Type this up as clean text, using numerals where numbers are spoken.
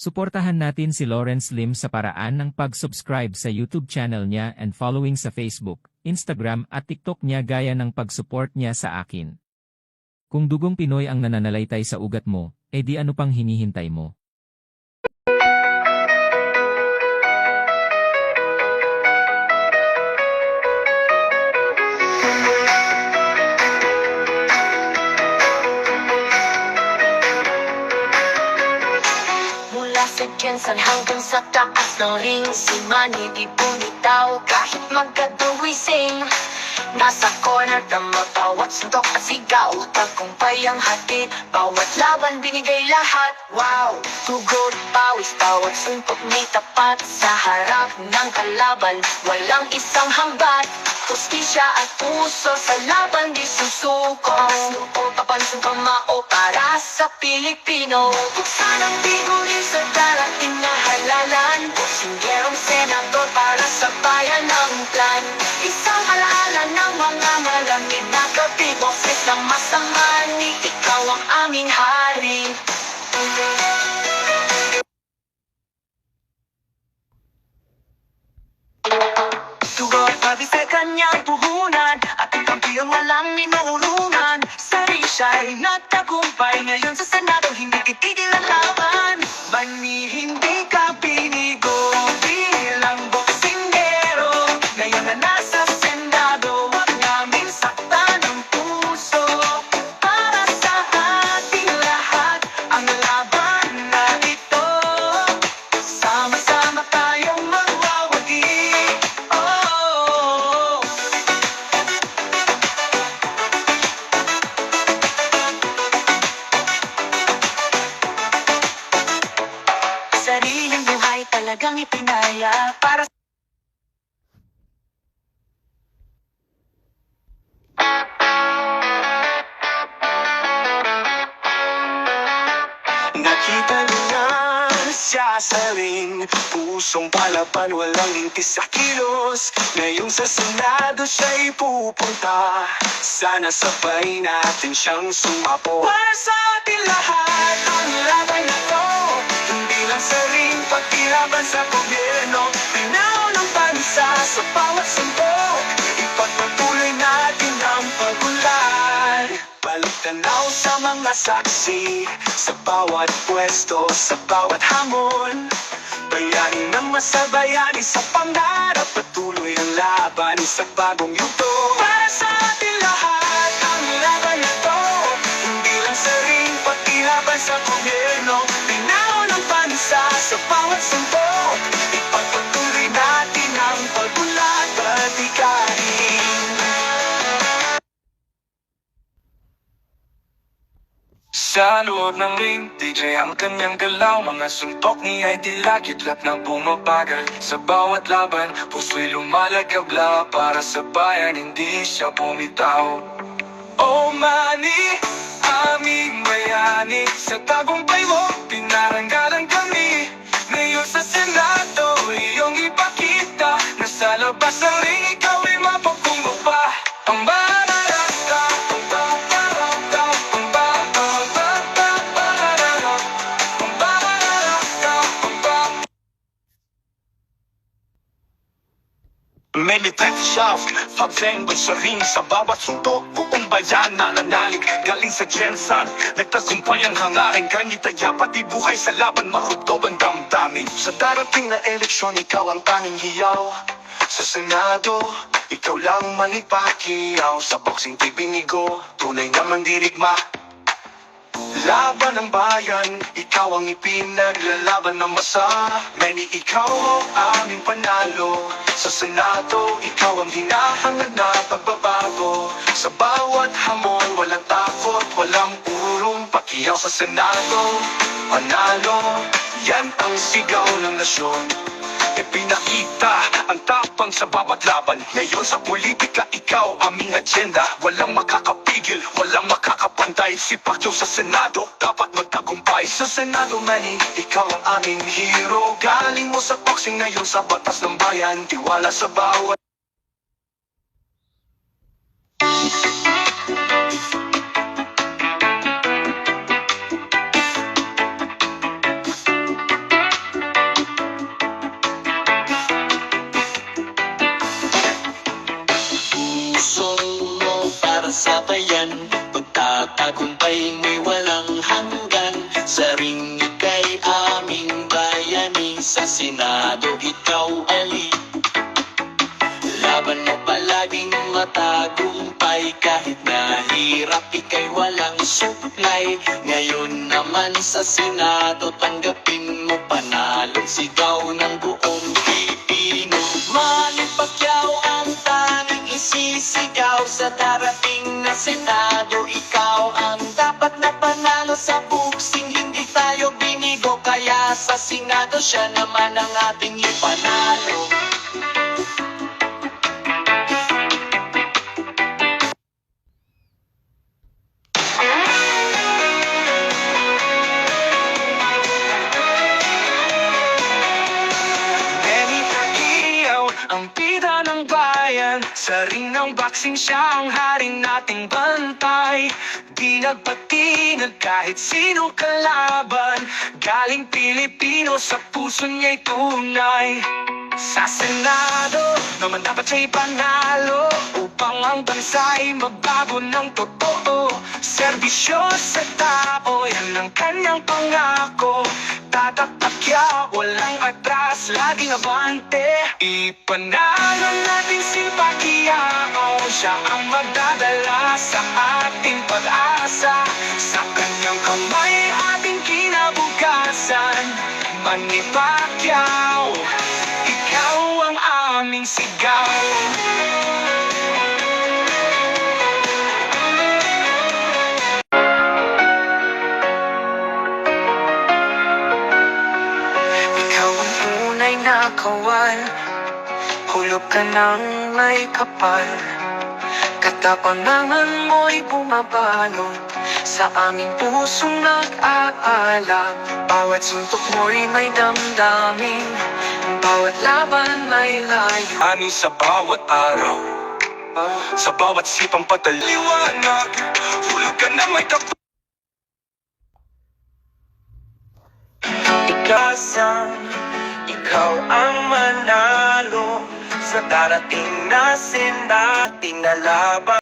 Suportahan natin si Lawrence Lim sa paraan ng pag-subscribe sa YouTube channel niya and following sa Facebook, Instagram at TikTok niya gaya ng pag-support niya sa akin. Kung dugong Pinoy ang nananalaytay sa ugat mo, edi ano pang hinihintay mo? Sa Jensen hanggang sa taas ng ring, si Manny di bumitaw kahit magkaduwising. Nasa corner na matawat, suntok at sigaw, tagumpay ang hatid, bawat laban binigay lahat. Wow! Tugod, pawis, tawat, suntok may tapat, sa harap ng kalaban, walang isang hambat. Hustisya at puso sa laban di susuko, suko, papansin pamao para sa Pilipino. Buksan ang bigunin sa darating na halalan, Singerong senador para sa bayan ng plan. Isang alaala ng mga malamig na gabi, boses ng masamani, ikaw ang aming hari. Tugod pati sa kanyang puhunan, at ang kampiyong walang minuulungan. Sari siya'y nagtagumpay, ngayon sa Senado hindi titigil ang laban. Manny, hindi ka pinigo bilang boksingero, ngayon na nasa Senado, wag namin saktan ang puso. Para sa ating lahat, ang laban na ito, sama-sama tayong magwawagi. Sariling buhay talagang ipinaya para nakita niya siya sa ring, pusong palaban, walang intis sa kilos. Ngayong sa Senado siya'y pupunta, sana sabay natin siyang sumapo. Para sa ating lahat, ang laban na to, hindi lang sa ring, pati laban sa gobyerno. Pinaw ng bansa sa bawat sumbok, ipagpatuloy natin ang pag-unlad. Balik tanaw sa mga saksi, sa bawat pwesto, sa bawat hamon. Bayanin ng masabayani sa pangarap, patuloy ang laban sa bagong yugto. Para sa ating lahat, ang laban na to, hindi lang sa ring, pati laban sa gobyerno. Pinaw ng bansa sa bawat sumbok, ipagpatuloy natin ang pag-unlad, patikain. Sa loob ng ring, DJ ang kanyang galaw, mga suntok niya ay tila kidlat na bumabagal. Sa bawat laban, puso'y lumalagabla, para sa bayan hindi siya bumitaw. Oh Manny, aming bayani, sa tagumpay mo, pinaranggalan kami. Ngayon sa Senado, iyong ipakita, na sa labas ng ring, ikaw ay mapagkumpa. Ang bararata, ang babarata, ang babarata, ang bararata, ang babarata. Militant shaft, pag-language sa ring, sa bawat suntok, buong bayan nananalig. Galing sa Jensen, nagtagumpay ang hangarin, kanitaya pati buhay sa laban, marutob ang damdamin. Sa darating na eleksyon, ikaw ang tanging hiyaw. Sa Senado, ikaw lang manipakiyaw. Sa boxing tay binigo, tunay na mandirigma. Laban ng bayan, ikaw ang ipinaglalaban ng masa. Manny, ikaw ang aming panalo. Sa Senado, ikaw ang hinahangad na pagbabago. Sa bawat hamon, walang takot, walang urong pakiyaw. Sa Senado, panalo, yan ang sigaw ng nasyon. Ipinakita ang tapang sa bawat laban. Ngayon sa politika, ikaw aming agenda. Walang makakapigil, walang makakapantay. Si Pacquiao sa Senado, dapat magtagumpay. Sa Senado, Manny, ikaw ang aming hero. Galing mo sa boxing, ngayon sa batas ng bayan. Tiwala sa bawat Senado, ikaw ali. Laban mo palaging matagumpay, kahit nahirap ika'y walang suklay. Ngayon naman sa Senado, tanggapin mo panalo, sigaw ng buong Pilipino. Manny Pacquiao ang tanging isisigaw sa darating na Senado. Ikaw ang dapat na panalo sa boxing, hindi tayo binigo, kaya sa Senado siya naman ang ating ipanalo. Manny Pacquiao, ang bida ng bayan. Sa ring ng boxing siya ang haring nating bantay. Di nagpatinag kahit sinong kalaban. Galing Pilipino, sa puso niya'y tunay. Sa Senado naman dapat siya'y panalo, upang ang bansa'y magbago ng totoo. Serbisyo sa tao, yan ang kanyang pangako. Tataktakya, walang atras, laging abante. Ipanalo natin si Pacquiao, siya ang magdadala sa ating pag-asa. Sa kanyang kamay ating kinabukasan. Manny Pacquiao, ikaw ang aming sigaw. Ikaw ang tunay na kawal, hulog ka ng may kapal. Katapangan mo'y bumabalot sa aming pusong nag-aalab. Bawat suntok mo'y may damdamin, bawat laban may layo. Ani sa bawat araw, sa bawat sipang pataliwanag, hulog ka na may kapal. Ikaw ang manalo sa darating na sinating na laban.